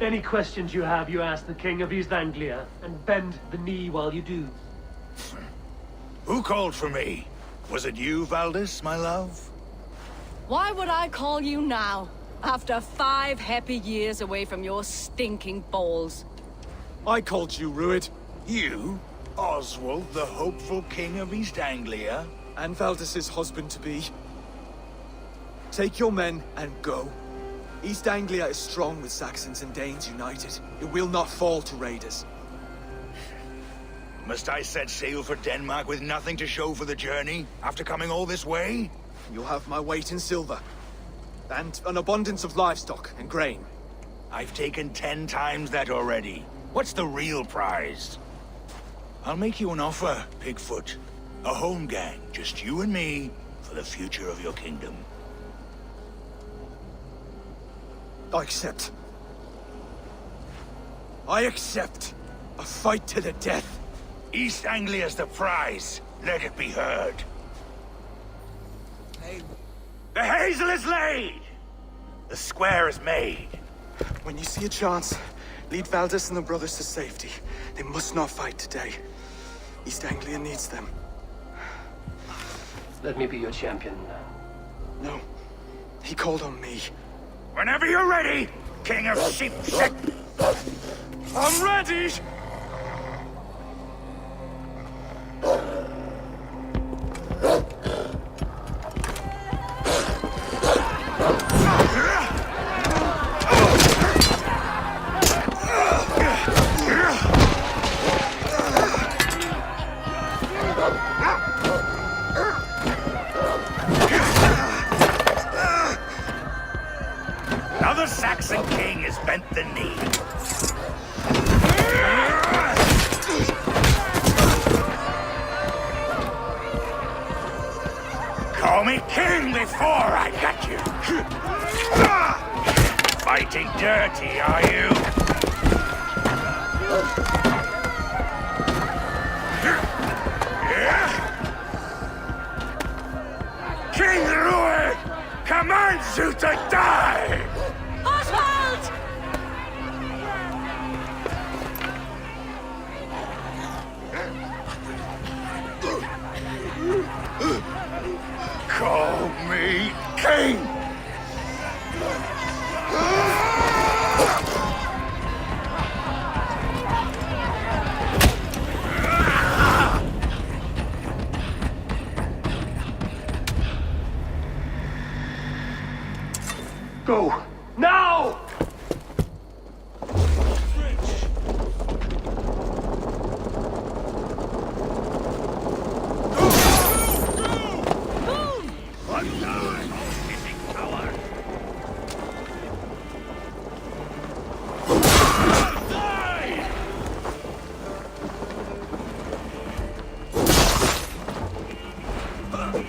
Any questions you have, you ask the King of East Anglia, and bend the knee while you do. Who called for me? Was it you, Valdis, my love? Why would I call you now, after 5 happy years away from your stinking balls? I called you, Ruid. You? Oswald, the hopeful King of East Anglia? And Valdis's husband-to-be. Take your men and go. East Anglia is strong with Saxons and Danes united. It will not fall to raiders. Must I set sail for Denmark with nothing to show for the journey, after coming all this way? You'll have my weight in silver. And an abundance of livestock and grain. I've taken 10 times that already. What's the real prize? I'll make you an offer, Pigfoot. A home gang, just you and me, for the future of your kingdom. I accept. I accept. A fight to the death. East Anglia's the prize. Let it be heard. The hazel is laid! The square is made. When you see a chance, lead Valdis and the brothers to safety. They must not fight today. East Anglia needs them. Let me be your champion. No. He called on me. Whenever you're ready, King of Sheepshead. I'm ready! Now the Saxon king has bent the knee. Call me king before I got you. Fighting dirty, are you? King Ruid commands you to die! Oswald! Call me king! Go! Now!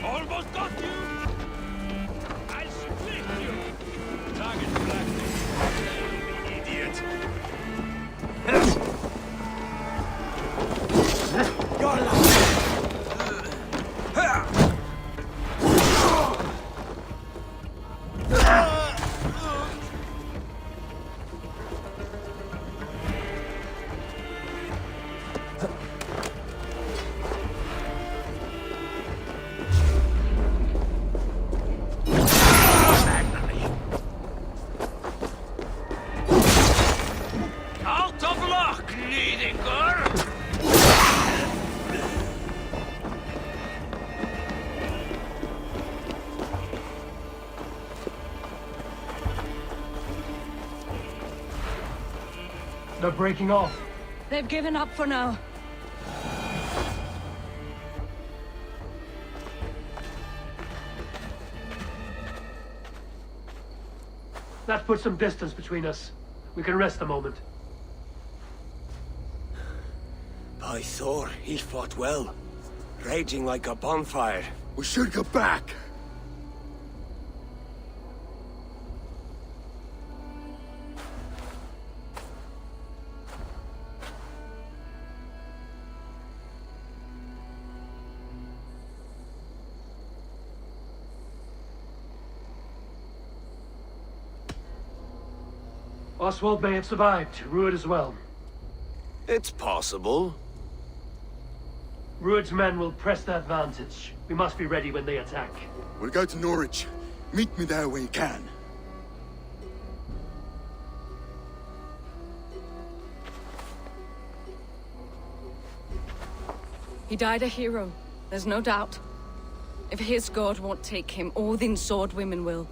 Almost got you! I'll split you! Target blasted. Idiot. Out of luck, Nidinger! They're breaking off. They've given up for now. That puts some distance between us. We can rest a moment. By Thor, he fought well. Raging like a bonfire. We should go back. Oswald may have survived, Ruud as well. It's possible. Ruud's men will press the advantage. We must be ready when they attack. We'll go to Norwich. Meet me there when you can. He died a hero, there's no doubt. If his god won't take him, Odin's sword women will.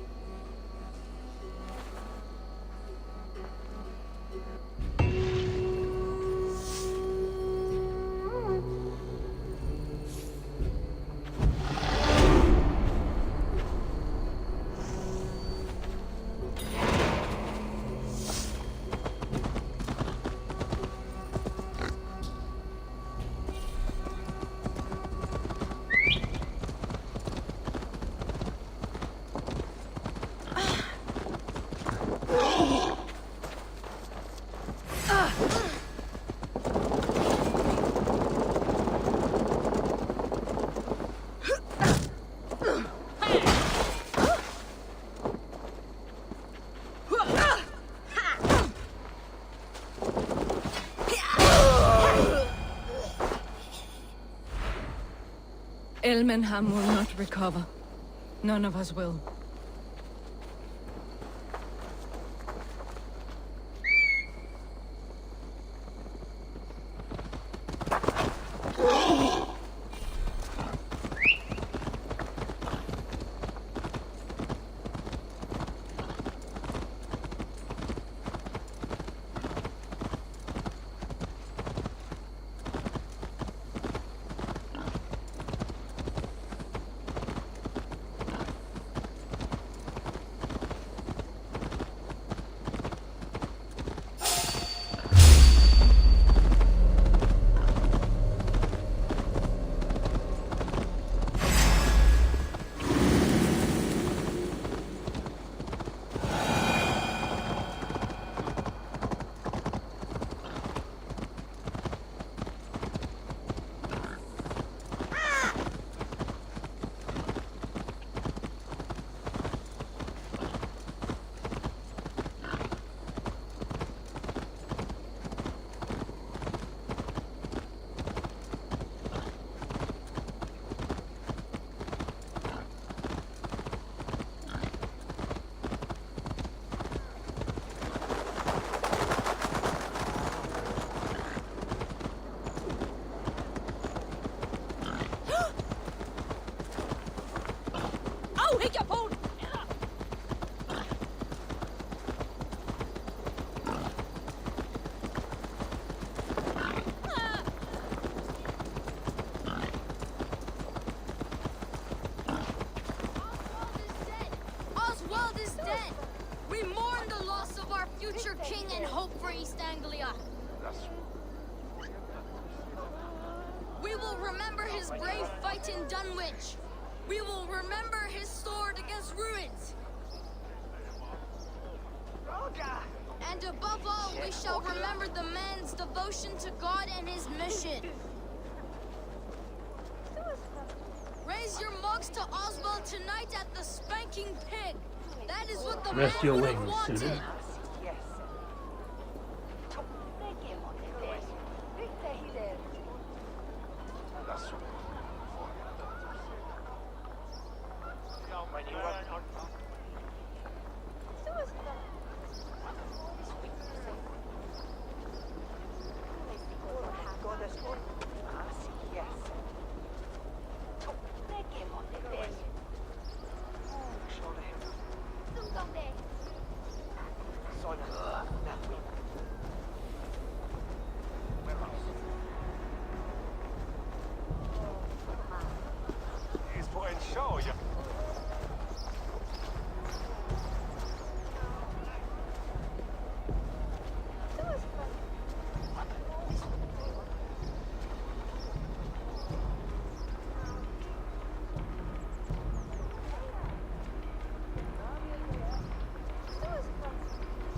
Elmenham will not recover. None of us will. King and hope for East Anglia. We will remember his brave fight in Dunwich. We will remember his sword against Ruins. And above all, we shall remember the man's devotion to God and his mission. Raise your mugs to Oswald tonight at the Spanking Pig. That is what the Rest man your would have wings, wanted. Susan.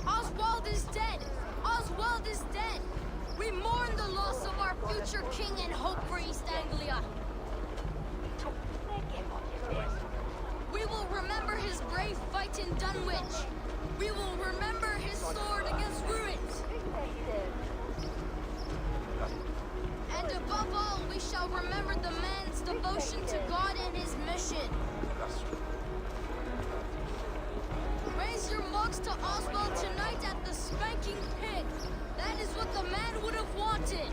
Oswald is dead! Oswald is dead! We mourn the loss of our future king and hope for East Anglia. We will remember his brave fight in Dunwich. We will remember his sword against shall remember the man's devotion to God and his mission. Raise your mugs to Oswald tonight at the Spanking Pig. That is what the man would have wanted.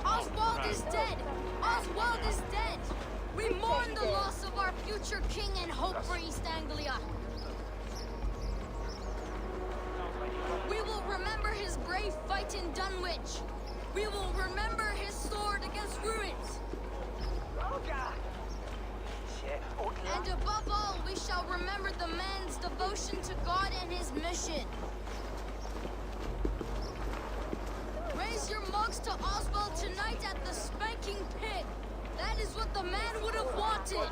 Oswald is dead! Oswald is dead! We mourn the loss of our future king and hope for East Anglia. We will remember his brave fight in Dunwich. We will remember his sword against ruins. And above all, we shall remember the man's devotion to God and his mission. Raise your mugs to Oswald tonight at the Spanking Pig. That is what the man would have wanted.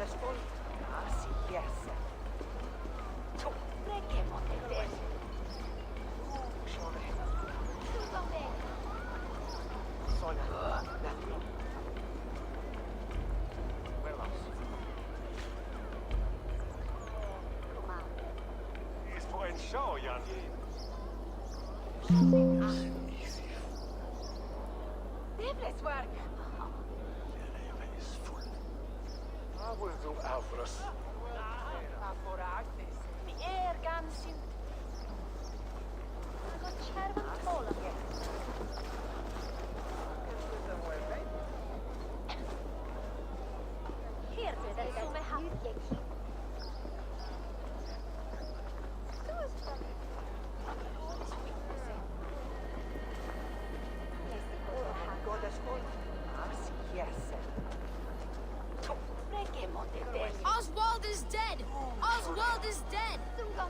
Oswald is dead! Oswald is dead!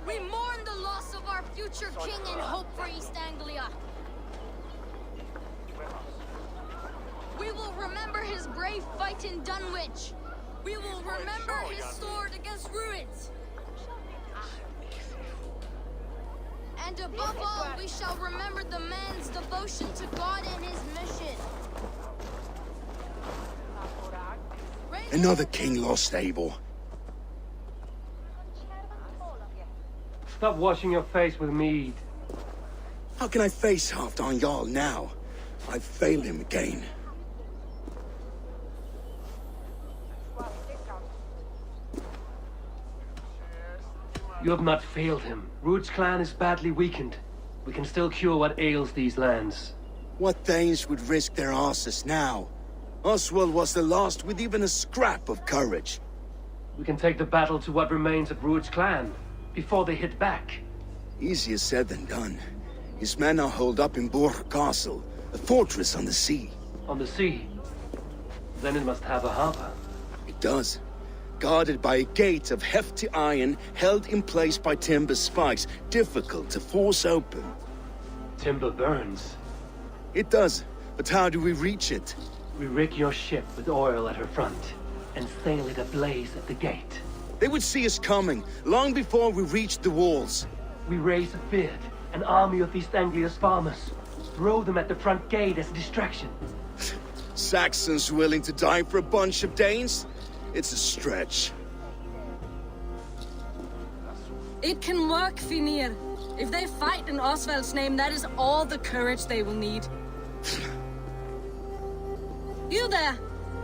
We mourn the loss of our future king and hope for East Anglia. We will remember his brave fight in Dunwich. We will remember his sword against ruins. And above all, we shall remember the man's devotion to God and his mission. Another king lost, Abel. Stop washing your face with mead. How can I face Halfdan Jarl now? I've failed him again. You have not failed him. Ruud's clan is badly weakened. We can still cure what ails these lands. What Danes would risk their asses now? Oswald was the last with even a scrap of courage. We can take the battle to what remains of Ruud's clan, before they hit back. Easier said than done. His men are holed up in Borg Castle, a fortress on the sea. On the sea? Then it must have a harbor. It does. Guarded by a gate of hefty iron, held in place by timber spikes, difficult to force open. Timber burns. It does, but how do we reach it? We rig your ship with oil at her front, and sail it ablaze at the gate. They would see us coming, long before we reached the walls. We raise a bid, an army of East Anglia's farmers. Throw them at the front gate as a distraction. Saxons willing to die for a bunch of Danes? It's a stretch. It can work, Finir. If they fight in Oswald's name, that is all the courage they will need. You there!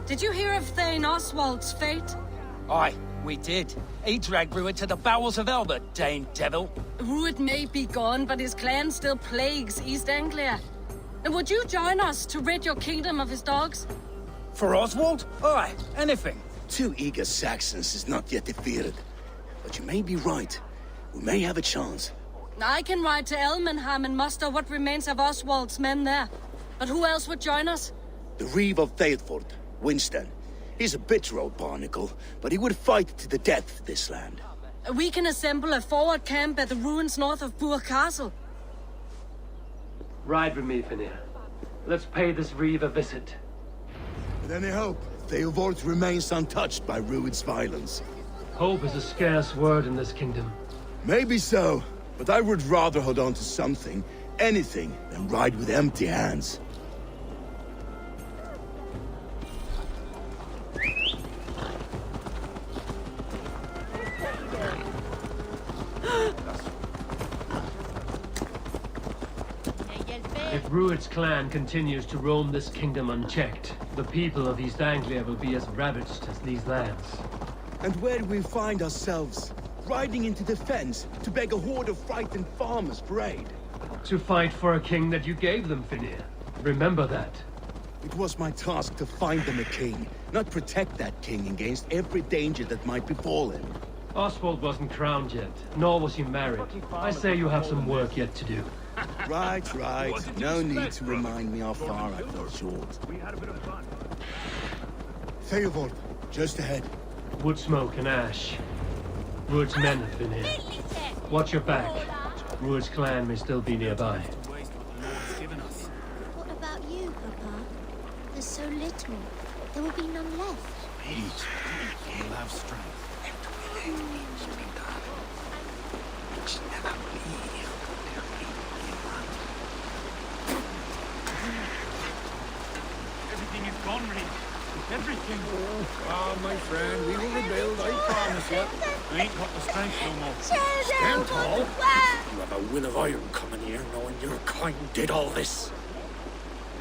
Did you hear of Thane Oswald's fate? Aye, we did. He dragged Ruud to the bowels of hell, the Dane devil. Ruud may be gone, but his clan still plagues East Anglia. And would you join us to rid your kingdom of his dogs? For Oswald? Aye, anything. 2 eager Saxons is not yet defeated. But you may be right. We may have a chance. I can ride to Elmenham and muster what remains of Oswald's men there. But who else would join us? The Reeve of Thetford, Winston. He's a bitter old barnacle, but he would fight to the death for this land. We can assemble a forward camp at the ruins north of Bure Castle. Ride with me, Finir. Let's pay this Reeve a visit. With any hope, Theodort remains untouched by Rued's violence. Hope is a scarce word in this kingdom. Maybe so, but I would rather hold on to something, anything, than ride with empty hands. If Rued's clan continues to roam this kingdom unchecked, the people of East Anglia will be as ravaged as these lands. And where do we find ourselves? Riding into defense to beg a horde of frightened farmers for aid. To fight for a king that you gave them, Finir. Remember that. It was my task to find them a king, not protect that king against every danger that might befall him. Oswald wasn't crowned yet, nor was he married. I say you have some work yet to do. Right. No need to remind me how far I fell short. Theodort, just ahead. Wood smoke and ash. Rued's men have been here. Watch your back. Rued's clan may still be nearby. What about you, Papa? There's so little. There will be none left. You'll have strength. Everything is gone, Reeve. Everything. Ah, my friend, we will rebuild, I promise you. I ain't got the strength no more. Stand tall. You have a will of iron coming here, knowing your kind did all this.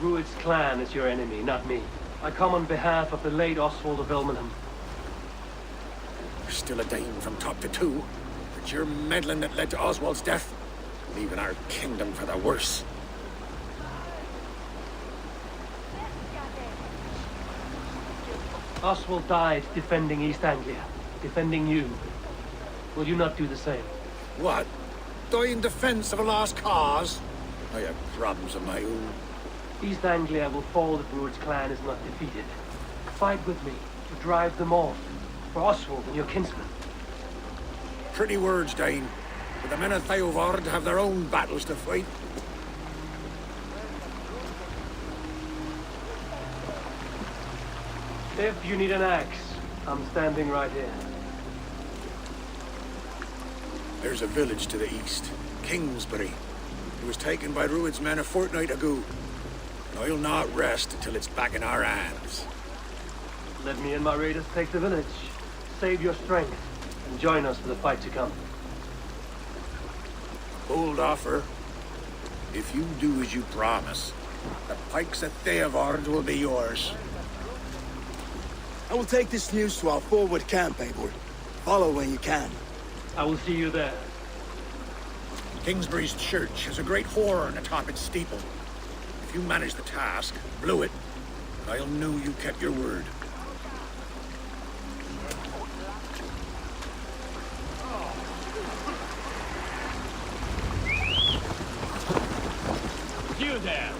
Rued's clan is your enemy, not me. I come on behalf of the late Oswald of Elmenham. You're still a Dane from top to two. It's your meddling that led to Oswald's death, leaving our kingdom for the worse. Oswald died defending East Anglia, defending you. Will you not do the same? What? Die in defense of a lost cause? I have problems of my own. East Anglia will fall if Rued's clan is not defeated. Fight with me to drive them off, for Oswald and your kinsmen. Pretty words, Dane. But the men of Theodord have their own battles to fight. If you need an axe, I'm standing right here. There's a village to the east, Kingsbury. It was taken by Rued's men a fortnight ago. And I'll not rest until it's back in our hands. Let me and my raiders take the village. Save your strength, and join us for the fight to come. Bold offer. If you do as you promise, the pikes at Theodord will be yours. I will take this news to our forward camp, Eivor. Follow when you can. I will see you there. Kingsbury's church has a great horn atop its steeple. If you manage the task, blew it, I'll know you kept your word. You there,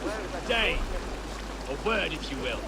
Dane. A word, if you will.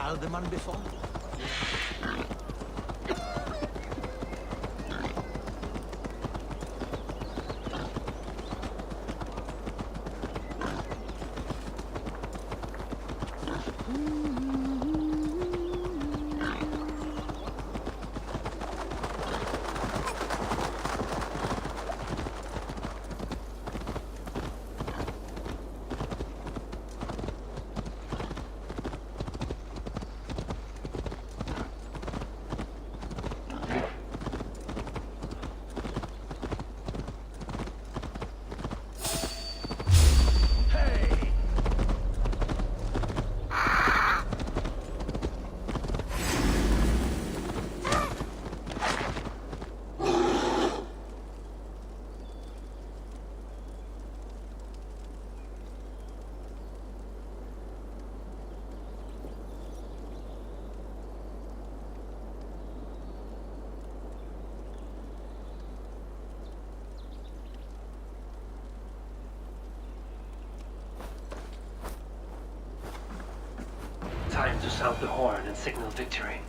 alderman before? Time to sound the horn and signal victory.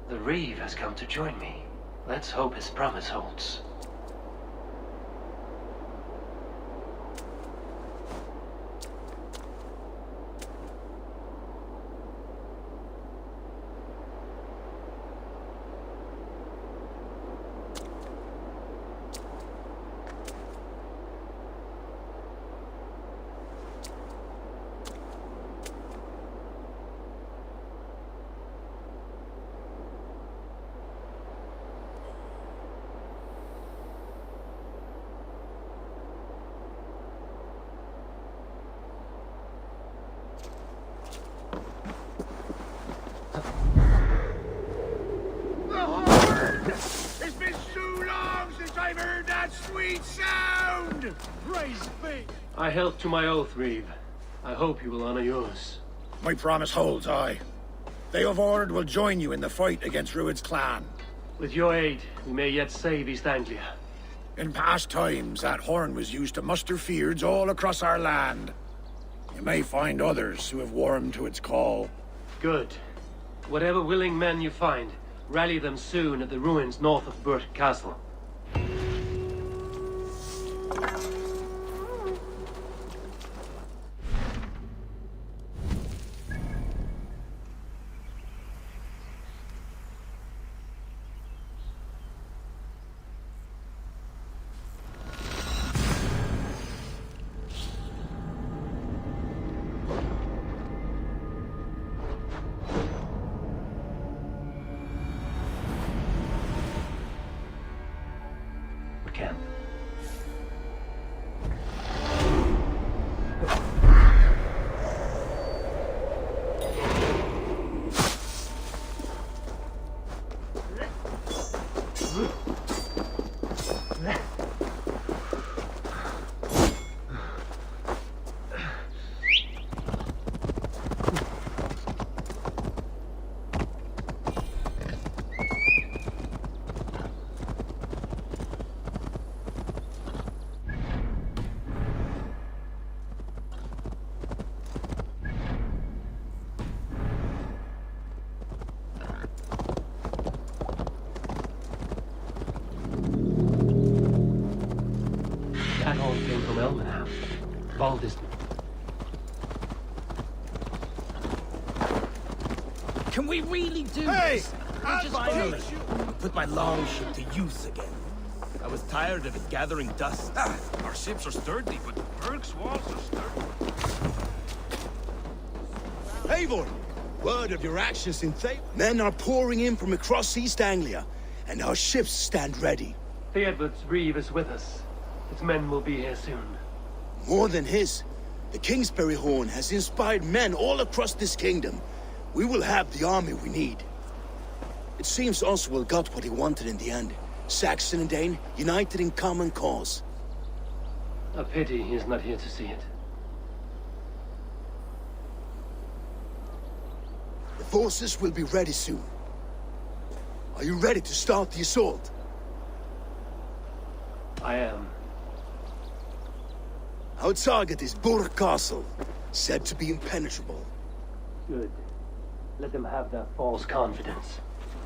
The Reeve has come to join me. Let's hope his promise holds. It's been so long since I've heard that sweet sound! Praise be! I held to my oath, Reeve. I hope you will honor yours. My promise holds, aye. They of Ord will join you in the fight against Rued's clan. With your aid, we may yet save East Anglia. In past times, that horn was used to muster feards all across our land. You may find others who have warmed to its call. Good. Whatever willing men you find, rally them soon at the ruins north of Burt Castle. from Elmenham. Baldest. Can we really do this? Finally, I'll put my longship to use again. I was tired of it gathering dust. Our ships are sturdy, but Berg's walls are sturdy. Eivor, word of your actions in Thay. Men are pouring in from across East Anglia, and our ships stand ready. Theodred's reeve is with us. Its men will be here soon. More than his, the Kingsbury Horn has inspired men all across this kingdom. We will have the army we need. It seems Oswald got what he wanted in the end. Saxon and Dane, united in common cause. A pity he is not here to see it. The forces will be ready soon. Are you ready to start the assault? I am. Our target is Burg Castle, said to be impenetrable. Good. Let them have their false confidence.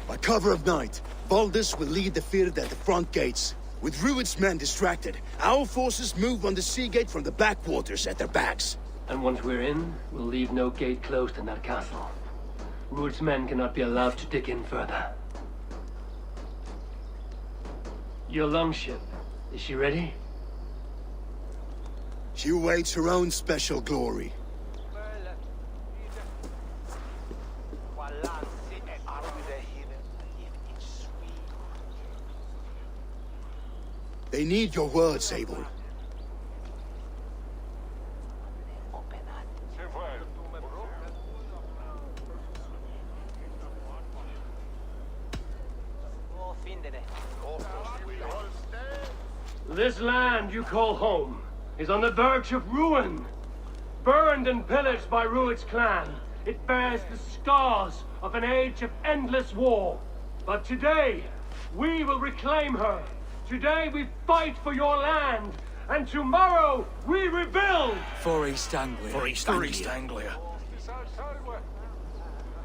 By cover of night, Valdis will lead the field at the front gates. With Rued's men distracted, our forces move on the sea gate from the backwaters at their backs. And once we're in, we'll leave no gate closed in that castle. Rued's men cannot be allowed to dig in further. Your longship, is she ready? She awaits her own special glory. They need your words, Eivor. This land you call home is on the verge of ruin. Burned and pillaged by Rued's clan, it bears the scars of an age of endless war. But today, we will reclaim her. Today we fight for your land, and tomorrow we rebuild! For East Anglia. For East Anglia.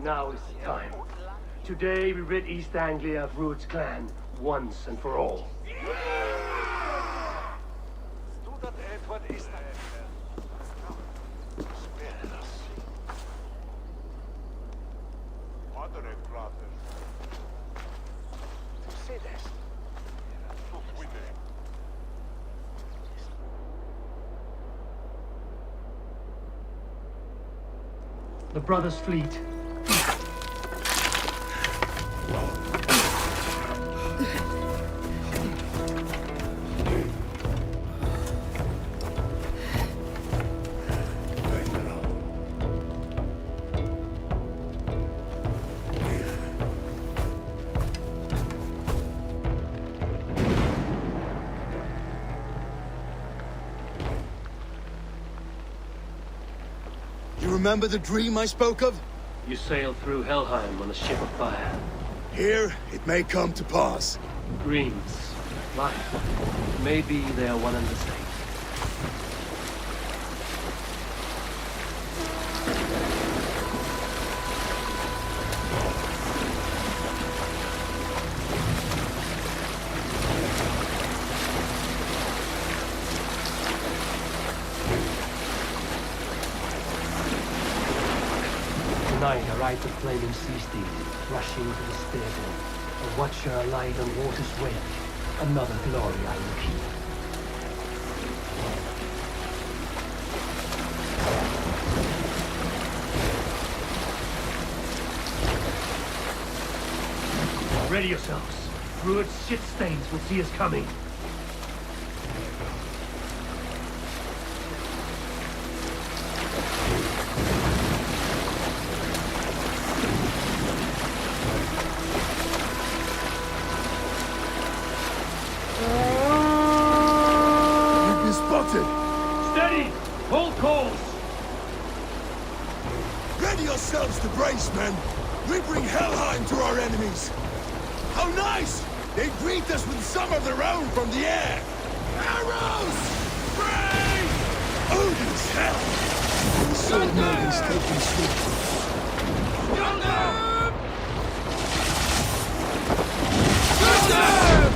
Now is the time. Today we rid East Anglia of Rued's clan, once and for all. The brothers' fleet. Remember the dream I spoke of? You sailed through Helheim on a ship of fire. Here, it may come to pass. Dreams. Life. Maybe they are one and the same. Tonight I ride the flaming sea steed, rushing to the spearhead. A watcher alight on water's wake. Another glory I will keep. Ready yourselves. Rued's shit stains will see us coming. Steady! Hold course! Ready yourselves to brace, men! We bring Helheim to our enemies! How nice! They greet us with some of their own from the air! Arrows! Brave! Odin's hell! The sword maidens taking swift. Got them! Got them!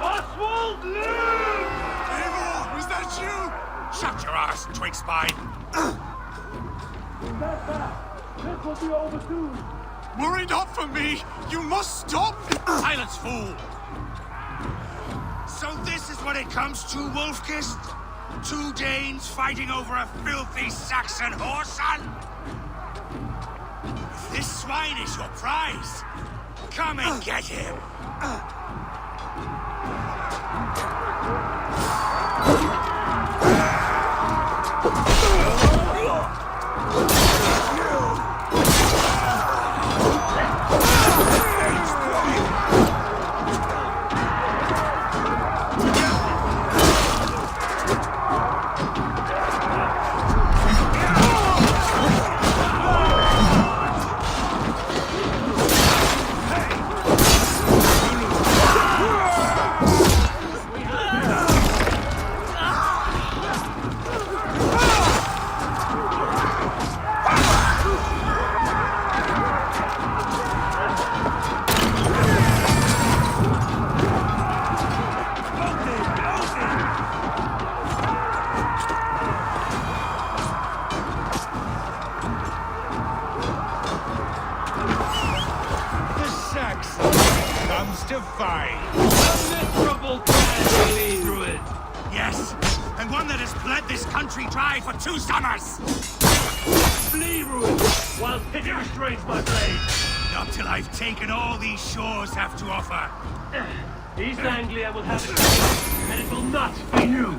Oswald, live! Eivor, was that you? Shut your ass, twig spine! This will be over soon. Worry not for me! You must stop! Silence, fool! So this is what it comes to, Wolfkist? 2 Danes fighting over a filthy Saxon whoreson? If this swine is your prize, come and get him! To fight. A miserable clan, Druid. Yes, and one that has bled this country dry for 2 summers! Flee, Druid, while pity restrains my blade. Not till I've taken all these shores have to offer. East Anglia will have it, and it will not be you.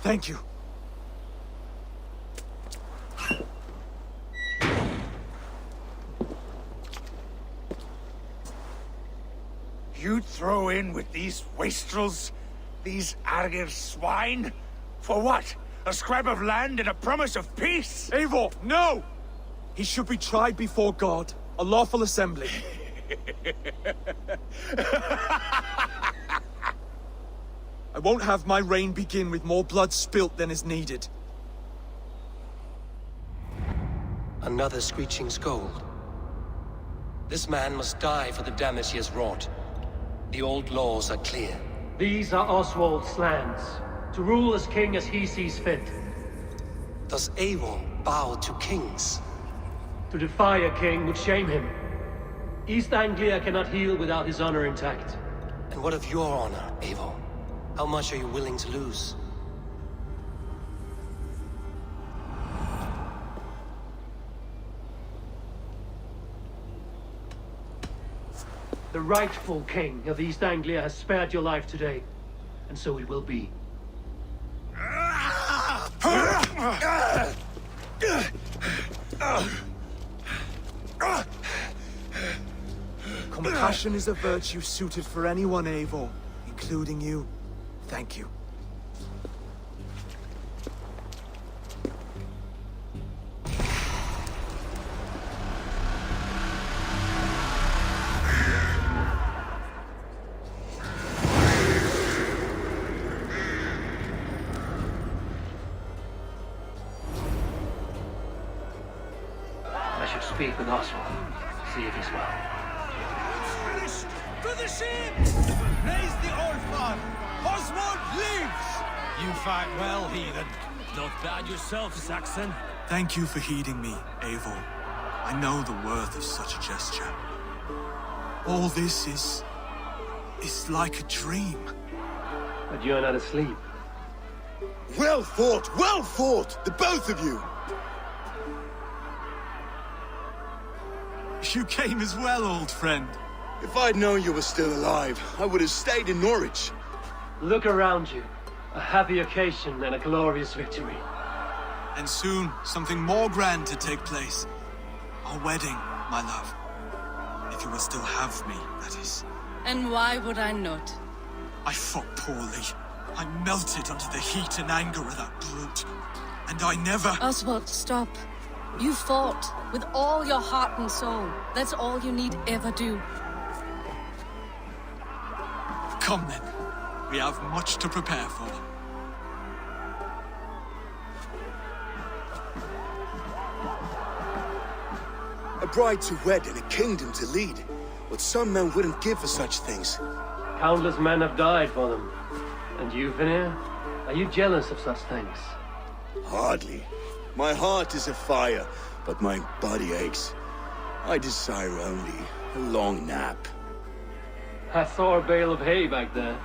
Thank you. You throw in with these wastrels? These Argir swine? For what? A scrap of land and a promise of peace? Eivor, no! He should be tried before God, a lawful assembly. I won't have my reign begin with more blood spilt than is needed. Another screeching scold. This man must die for the damage he has wrought. The old laws are clear. These are Oswald's lands, to rule as king as he sees fit. Does Eivor bow to kings? To defy a king would shame him. East Anglia cannot heal without his honor intact. And what of your honor, Eivor? How much are you willing to lose? The rightful king of East Anglia has spared your life today, and so it will be. Compassion is a virtue suited for anyone, Eivor, including you. Thank you. I should speak with Oswald, see if he's well. Finished! To the ship! Raise the old father! Oswald lives! You fight well, heathen. Not bad yourself, Saxon. Thank you for heeding me, Eivor. I know the worth of such a gesture. All this is like a dream. But you're not asleep. Well fought, the both of you! You came as well, old friend. If I'd known you were still alive, I would have stayed in Norwich. Look around you. A happy occasion and a glorious victory. And soon, something more grand to take place. Our wedding, my love. If you will still have me, that is. And why would I not? I fought poorly. I melted under the heat and anger of that brute. And I never... Oswald, stop. You fought with all your heart and soul. That's all you need ever do. Come then. We have much to prepare for. A bride to wed and a kingdom to lead. What some men wouldn't give for such things. Countless men have died for them. And you, Vinir? Are you jealous of such things? Hardly. My heart is afire, but my body aches. I desire only a long nap. I saw a bale of hay back there.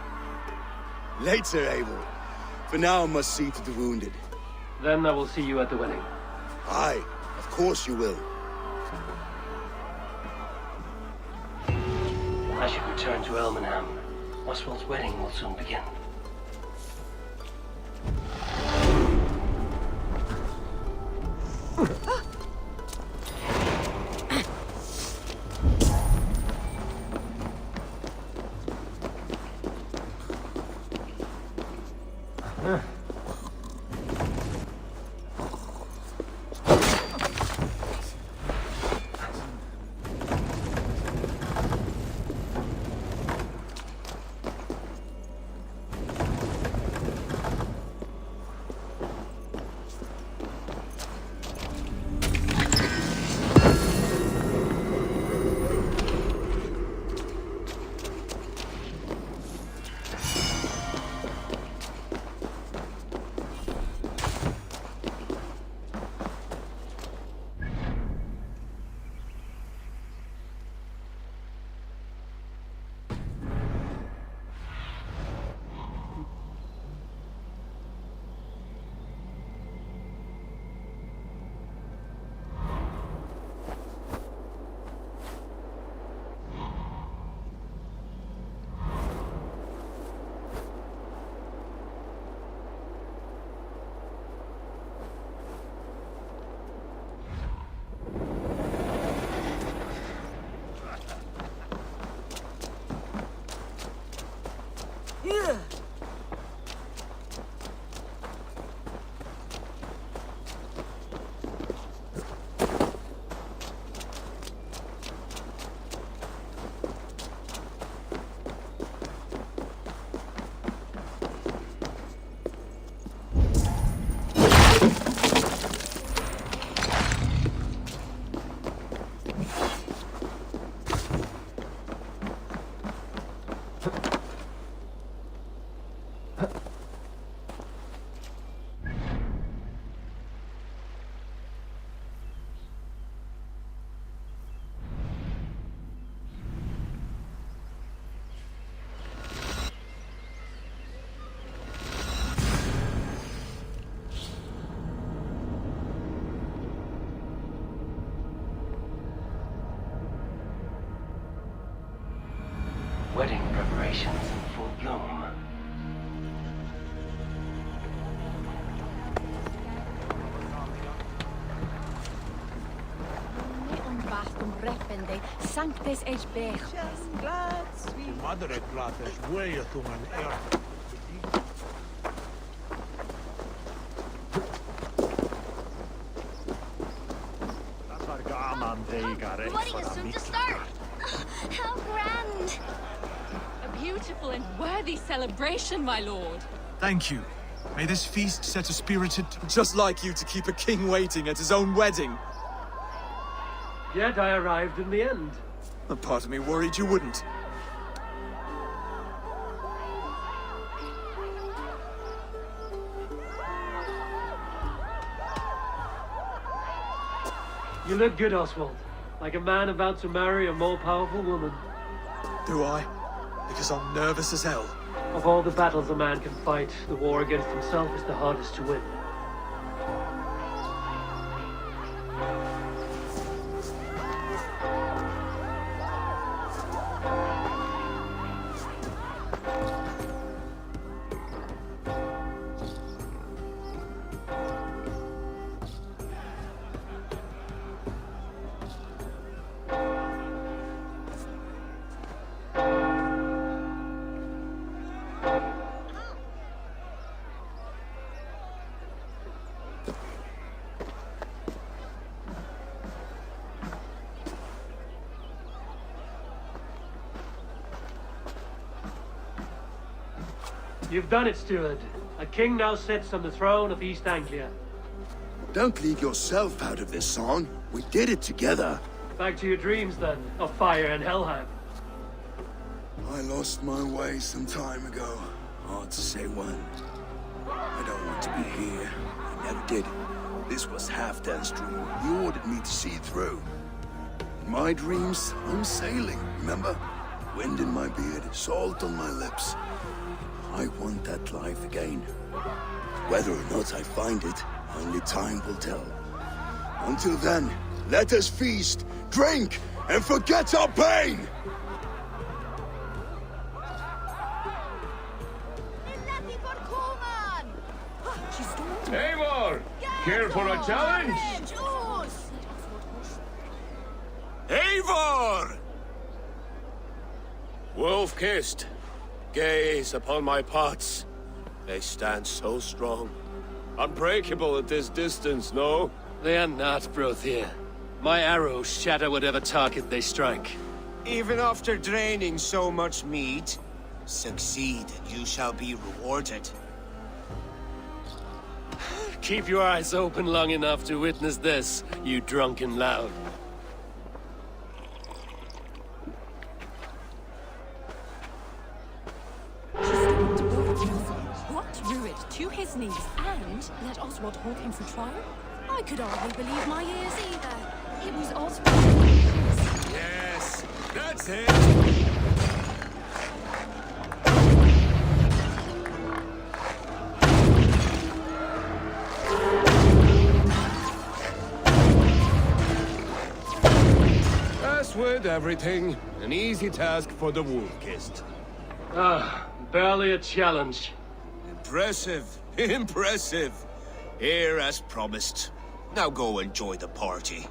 Later, Eivor. For now, I must see to the wounded. Then I will see you at the wedding. Aye, of course you will. I should return to Elmenham. Oswald's wedding will soon begin. Wedding preparations in full bloom. Bastun repende, Sanctes eich bech. Madre gratis, way to an air. The wedding is soon to start. How grand! A beautiful and worthy celebration, my lord. Thank you. May this feast set a spirited... Just like you to keep a king waiting at his own wedding. Yet I arrived in the end. A part of me worried you wouldn't. You look good, Oswald. Like a man about to marry a more powerful woman. Do I? Because I'm nervous as hell. Of all the battles a man can fight, the war against himself is the hardest to win. You've done it, steward. A king now sits on the throne of East Anglia. Don't leave yourself out of this, son. We did it together. Back to your dreams, then, of fire and Helheim. I lost my way some time ago. Hard to say when. I don't want to be here. I never did. This was Halfdan's dream. He ordered me to see through. In my dreams, I'm sailing, remember? Wind in my beard, salt on my lips. I want that life again. Whether or not I find it, only time will tell. Until then, let us feast, drink, and forget our pain! Eivor! Care for a challenge? Eivor! Wolf-kissed, gaze upon my pots. They stand so strong. Unbreakable at this distance, no? They are not, Brothier. My arrows shatter whatever target they strike. Even after draining so much meat, succeed and you shall be rewarded. Keep your eyes open long enough to witness this, you drunken lout. Brought Druid to his knees and let Oswald hold him for trial? I could hardly believe my ears either. It was Oswald. Yes, that's it! As with everything, an easy task for the wolf-kissed. Ah, barely a challenge. Impressive, impressive. Here as promised. Now go enjoy the party.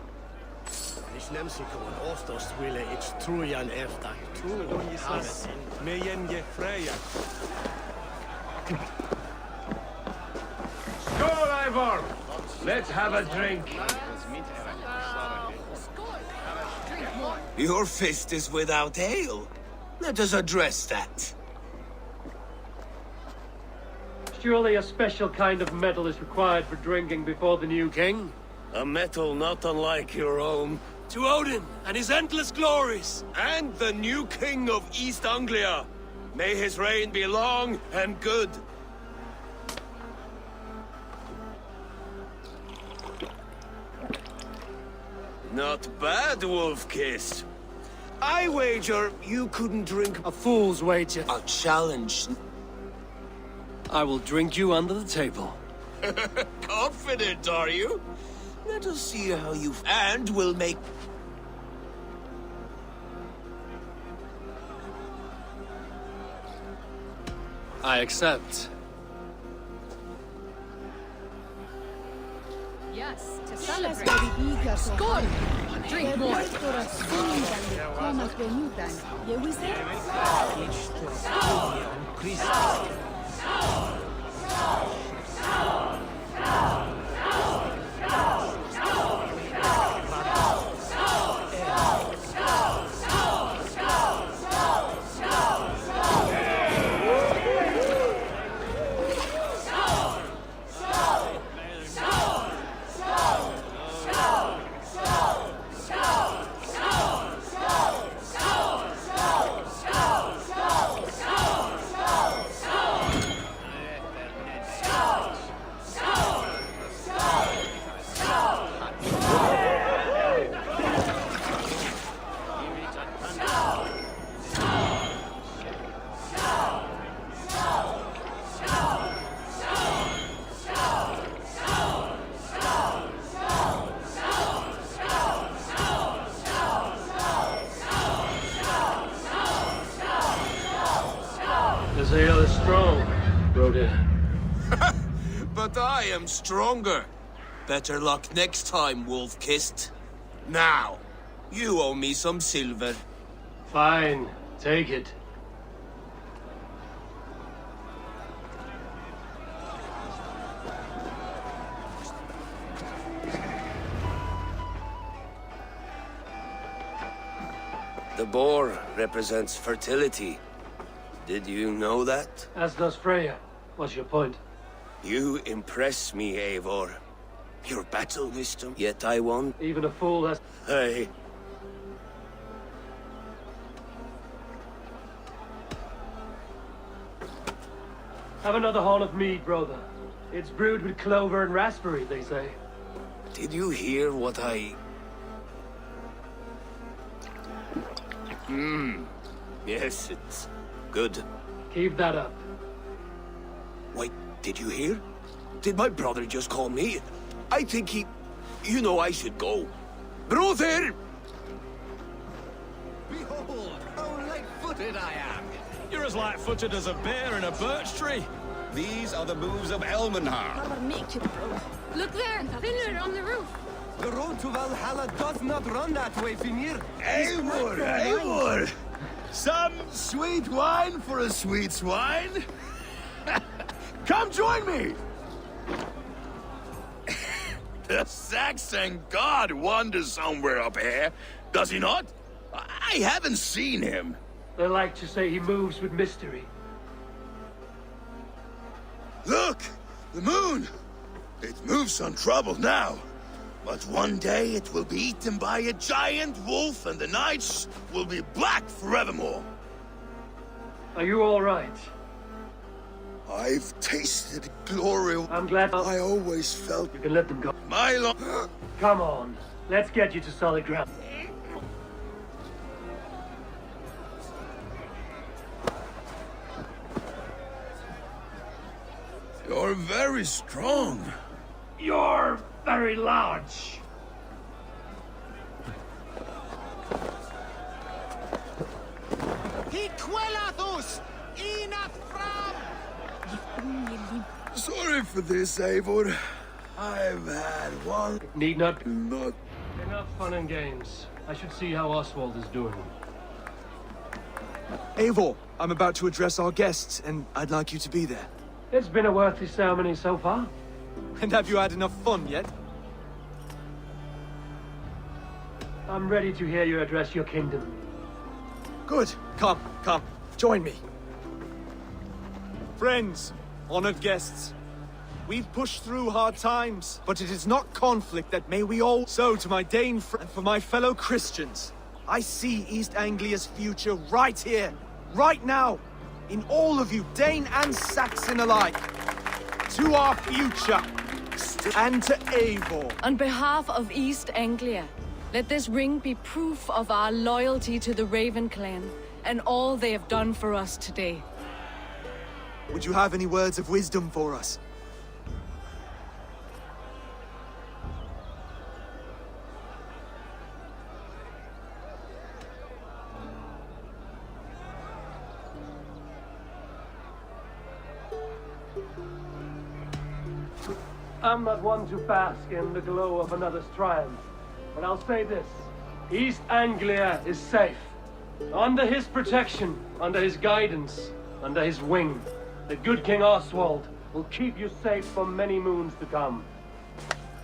Skål, Eivor! Let's have a drink. Your fist is without ale. Let us address that. Surely a special kind of metal is required for drinking before the new king? A metal not unlike your own. To Odin and his endless glories! And the new king of East Anglia. May his reign be long and good. Not bad, Wolf-kissed. I wager you couldn't drink A fool's wager. a challenge. I will drink you under the table. Confident, are you? Let us see how you... And we'll make... I accept. Yes, to celebrate. Skål! Drink more. You was there? This ale is strong, Broder. But I am stronger. Better luck next time, Wolf-Kissed. Now, you owe me some silver. Fine, take it. The boar represents fertility. Did you know that? As does Freya. What's your point? You impress me, Eivor. Your battle wisdom, yet I won. Even a fool has... Hey. Have another horn of mead, brother. It's brewed with clover and raspberry, they say. Did you hear what I... Yes, it's good. Keep that up. Wait, did you hear? Did my brother just call me? I think he... You know I should go. Brother! Behold, how light-footed I am. You're as light-footed as a bear in a birch tree. These are the moves of Elmenhar. Make it, bro. Look there, Finner on the roof. The road to Valhalla does not run that way, Finir. Eivor, Eivor! Some sweet wine for a sweet swine? Come join me! The Saxon god wanders somewhere up here, does he not? I haven't seen him. They like to say he moves with mystery. Look! The moon! It moves untroubled now. But one day it will be eaten by a giant wolf and the nights will be black forevermore. Are you all right? I've tasted glory. I'm glad... I always felt You can let them go. my Come on. Let's get you to solid ground. You're very strong. You're very large. He quelleth us! Enough from! Sorry for this, Eivor. I've had one... It need not... Not... Enough fun and games. I should see how Oswald is doing. Eivor, I'm about to address our guests, and I'd like you to be there. It's been a worthy ceremony so far. And have you had enough fun yet? I'm ready to hear you address your kingdom. Good. Come, join me. Friends, honored guests, we've pushed through hard times, but it is not conflict that may we all... So, to my Dane and for my fellow Christians, I see East Anglia's future right here, right now, in all of you, Dane and Saxon alike. To our future, and to Eivor. On behalf of East Anglia, let this ring be proof of our loyalty to the Raven clan and all they have done for us today. Would you have any words of wisdom for us? I'm not one to bask in the glow of another's triumph, but I'll say this. East Anglia is safe. Under his protection, under his guidance, under his wing, the good King Oswald will keep you safe for many moons to come.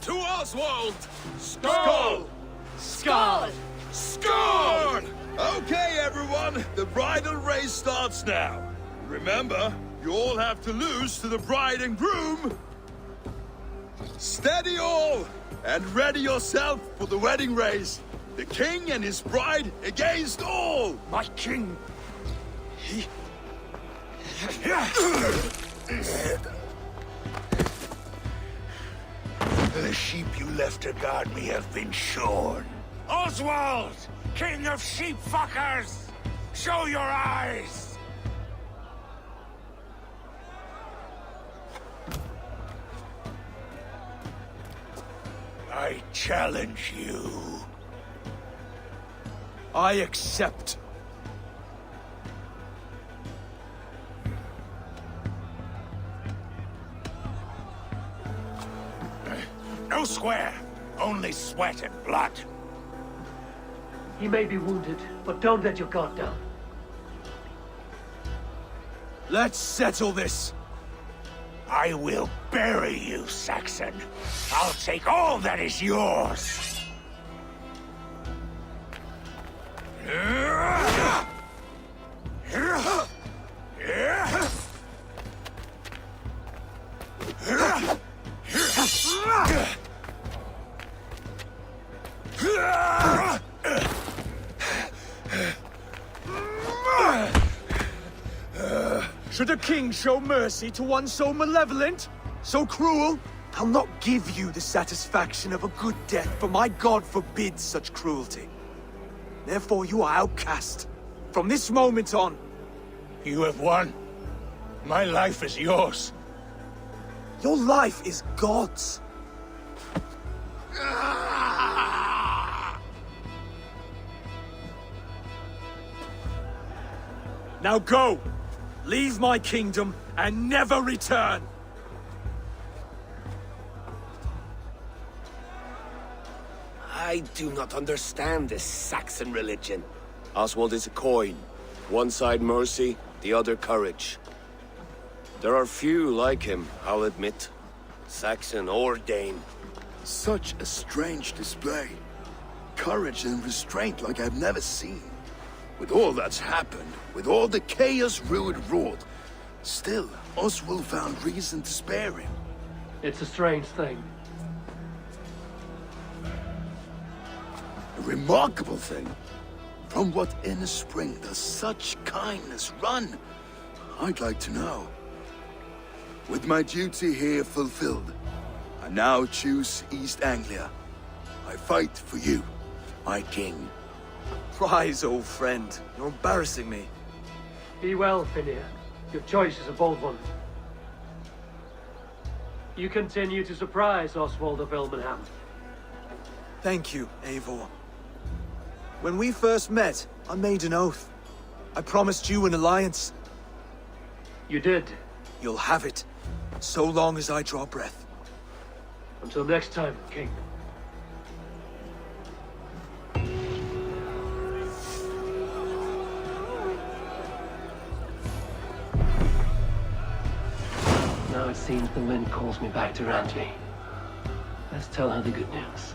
To Oswald! Skull! Skull! Score! Okay, everyone, the bridal race starts now. Remember, you all have to lose to the bride and groom. Steady all, and ready yourself for the wedding race. The king and his bride against all! My king! The sheep you left to guard me have been shorn. Oswald! King of sheep fuckers! Show your eyes! I challenge you. I accept. No square, only sweat and blood. He may be wounded, but don't let your guard down. Let's settle this. I will bury you, Saxon. I'll take all that is yours. Should a king show mercy to one so malevolent? So cruel? I'll not give you the satisfaction of a good death, for my god forbids such cruelty. Therefore you are outcast. From this moment on. You have won. My life is yours. Your life is God's. Now go! Leave my kingdom and never return! I do not understand this Saxon religion. Oswald is a coin. One side mercy, the other courage. There are few like him, I'll admit. Saxon or Dane. Such a strange display. Courage and restraint like I've never seen. With all that's happened, with all the chaos Rued wrought, still, Oswald found reason to spare him. It's a strange thing. A remarkable thing. From what inner spring does such kindness run? I'd like to know. With my duty here fulfilled, I now choose East Anglia. I fight for you, my king. Rise, old friend. You're embarrassing me. Be well, Finnir. Your choice is a bold one. You continue to surprise Oswald of Ilmenham. Thank you, Eivor. When we first met, I made an oath. I promised you an alliance. You did. You'll have it, so long as I draw breath. Until next time, King. Now it seems the wind calls me back to Randvi. Let's tell her the good news.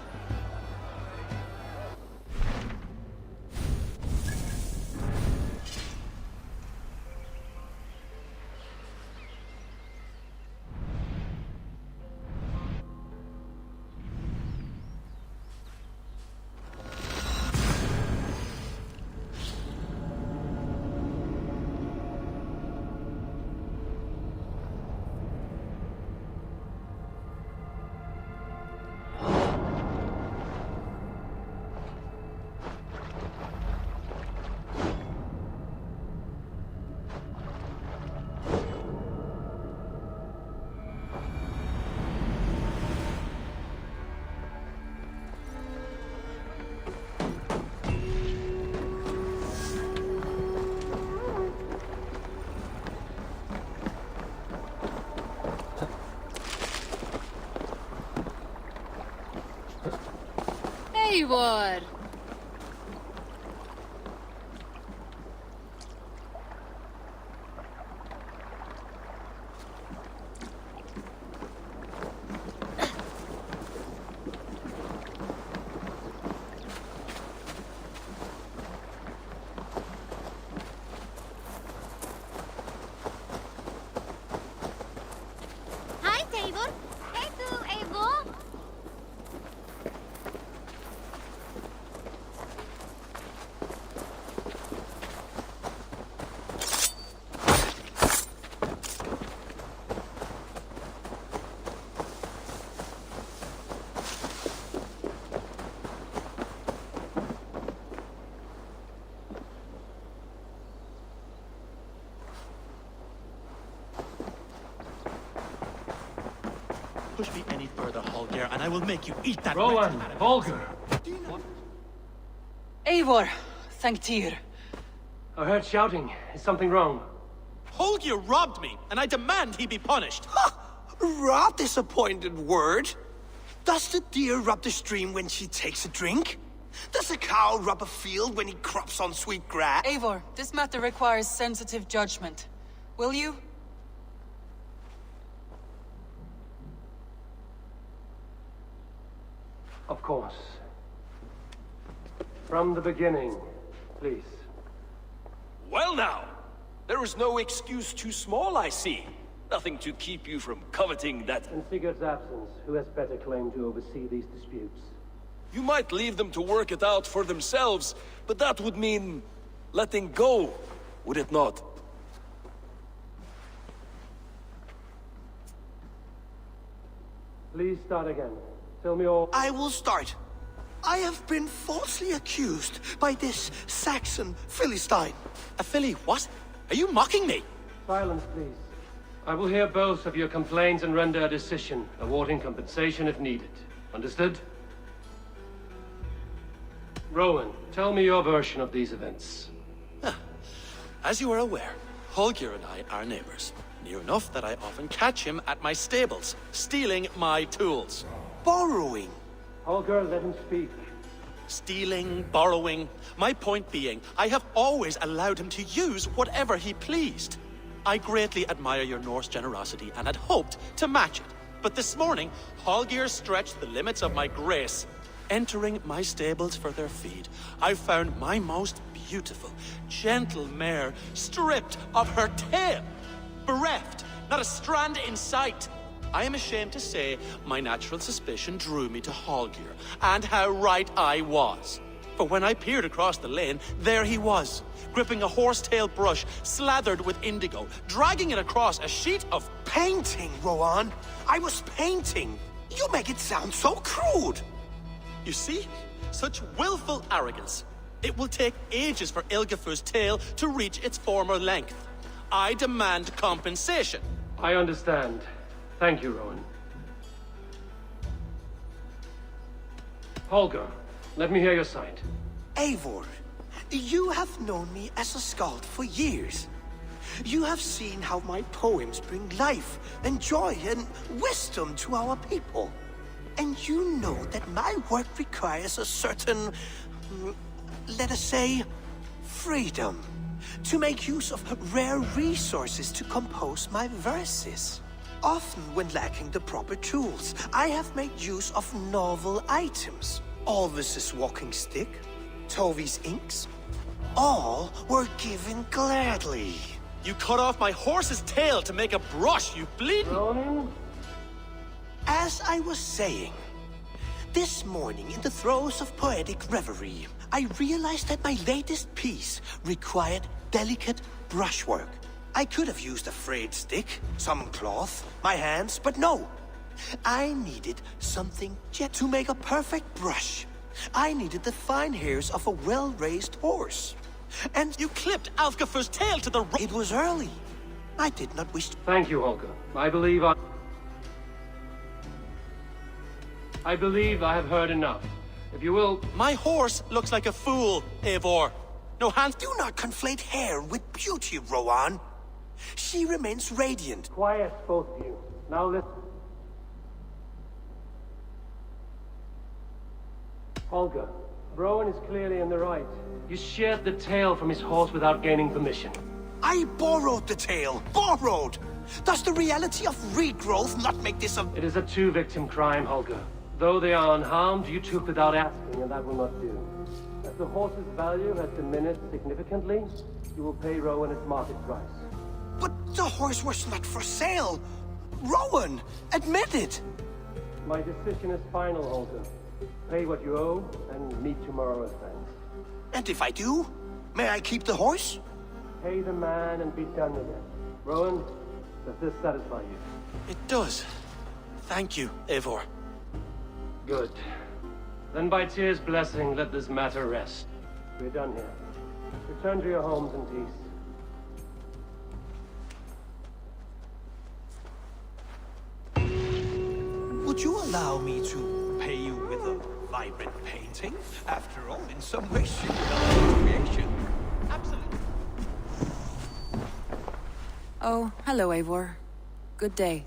Eivor! push me any further, Holger, and I will make you eat that. Rowan, Holger. Eivor, thank Tyr. I heard shouting. Is something wrong? Holger robbed me, and I demand he be punished. Robbed is a pointed word. Does the deer rub the stream when she takes a drink? Does a cow rub a field when he crops on sweet grass? Eivor, this matter requires sensitive judgment. Will you? Of course. From the beginning, please. Well now, there is no excuse too small, I see. Nothing to keep you from coveting that... In Sigurd's absence, who has better claim to oversee these disputes? You might leave them to work it out for themselves, but that would mean letting go, would it not? Please start again. Tell me all... I will start. I have been falsely accused by this Saxon Philistine. A Philly what? Are you mocking me? Silence, please. I will hear both of your complaints and render a decision, awarding compensation if needed. Understood? Rowan, tell me your version of these events. As you are aware, Holger and I are neighbors. Near enough that I often catch him at my stables, stealing my tools. Borrowing. Holger, let him speak. Stealing, borrowing. My point being, I have always allowed him to use whatever he pleased. I greatly admire your Norse generosity and had hoped to match it. But this morning, Holger stretched the limits of my grace. Entering my stables for their feed, I found my most beautiful, gentle mare stripped of her tail. Bereft, not a strand in sight. I am ashamed to say my natural suspicion drew me to Holger, and how right I was. For when I peered across the lane, there he was, gripping a horsetail brush slathered with indigo, dragging it across a sheet of... Painting, Rowan. I was painting. You make it sound so crude. You see? Such willful arrogance. It will take ages for Ilgafur's tail to reach its former length. I demand compensation. I understand. Thank you, Rowan. Holger, let me hear your side. Eivor, you have known me as a skald for years. You have seen how my poems bring life and joy and wisdom to our people. And you know that my work requires a certain, let us say, freedom. To make use of rare resources to compose my verses. Often when lacking the proper tools, I have made use of novel items. Alvis's walking stick, Tovi's inks, all were given gladly. You cut off my horse's tail to make a brush, you bleeding... Ronan? As I was saying, this morning in the throes of poetic reverie, I realized that my latest piece required delicate brushwork. I could have used a frayed stick, some cloth, my hands, but no. I needed something jet to make a perfect brush. I needed the fine hairs of a well-raised horse. And you clipped Alfgafur's tail to the... It was early. I did not wish to... Thank you, Holger. I believe I have heard enough. If you will... My horse looks like a fool, Eivor. No hands... Do not conflate hair with beauty, Rowan. She remains radiant. Quiet, both of you. Now listen. Holger, Rowan is clearly in the right. You sheared the tail from his horse without gaining permission. I borrowed the tail. Borrowed! Does the reality of regrowth not make this a... It is a two-victim crime, Holger. Though they are unharmed, you took without asking, and that will not do. As the horse's value has diminished significantly, you will pay Rowan its market price. But the horse was not for sale. Rowan, admit it. My decision is final, Holger. Pay what you owe, and meet tomorrow as friends. And if I do, may I keep the horse? Pay the man and be done with it. Rowan, does this satisfy you? It does. Thank you, Eivor. Good. Then by Tyr's blessing, let this matter rest. We're done here. Return to your homes in peace. Would you allow me to pay you with a vibrant painting? After all, in some ways, you are a creation. Absolutely. Oh, hello, Eivor. Good day.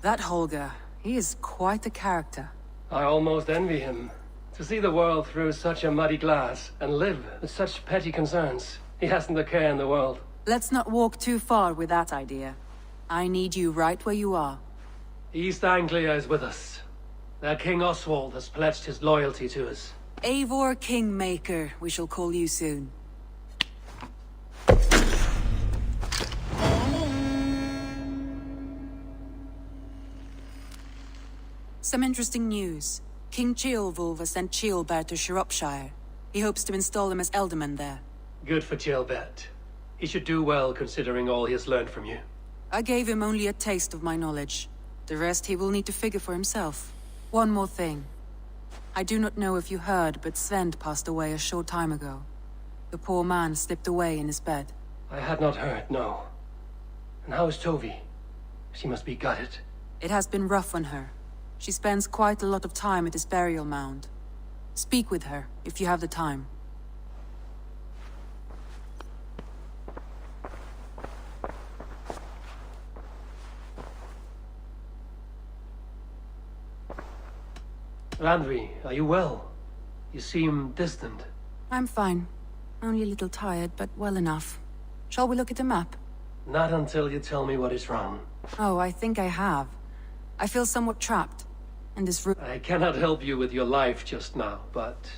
That Holger, he is quite the character. I almost envy him. To see the world through such a muddy glass and live with such petty concerns. He hasn't a care in the world. Let's not walk too far with that idea. I need you right where you are. East Anglia is with us. Their King Oswald has pledged his loyalty to us. Eivor Kingmaker, we shall call you soon. Some interesting news. King Ceolwulf has sent Ceolbert to Shropshire. He hopes to install him as Elderman there. Good for Ceolbert. He should do well considering all he has learned from you. I gave him only a taste of my knowledge. The rest he will need to figure for himself. One more thing. I do not know if you heard, but Sven passed away a short time ago. The poor man slipped away in his bed. I had not heard, no. And how is Tovi? She must be gutted. It has been rough on her. She spends quite a lot of time at his burial mound. Speak with her, if you have the time. Randvi, are you well? You seem distant. I'm fine. Only a little tired, but well enough. Shall we look at the map? Not until you tell me what is wrong. Oh, I think I have. I feel somewhat trapped. In this room. I cannot help you with your life just now, but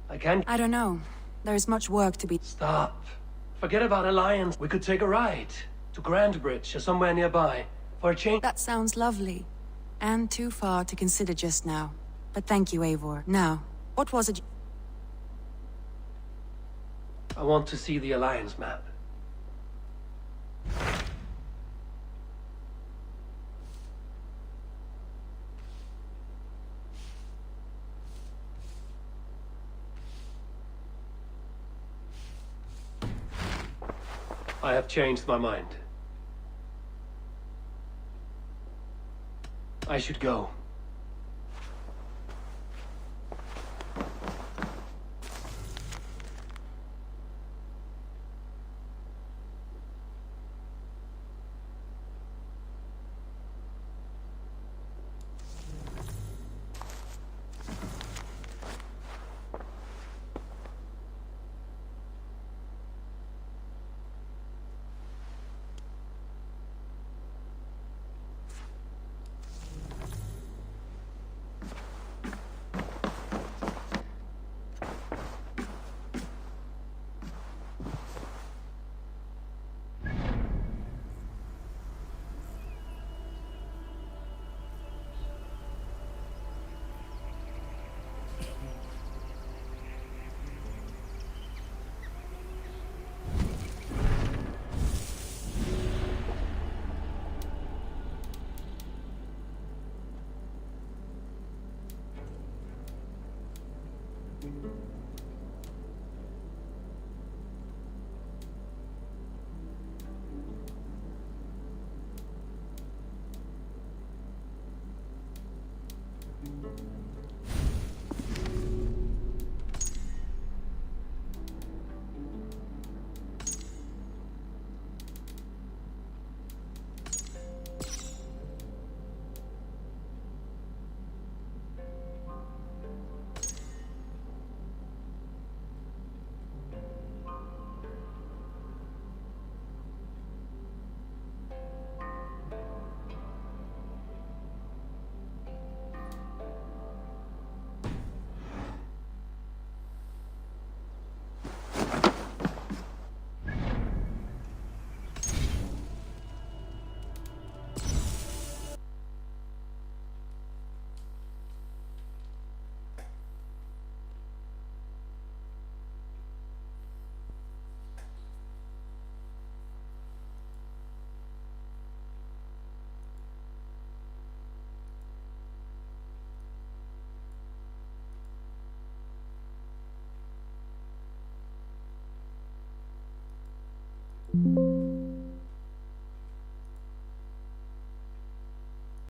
I can... I don't know. There is much work to be... Stop. Forget about Alliance. We could take a ride to Grandbridge or somewhere nearby for a change. That sounds lovely. And too far to consider just now. But thank you, Eivor. Now, what was it? I want to see the Alliance map. I have changed my mind. I should go. Thank you.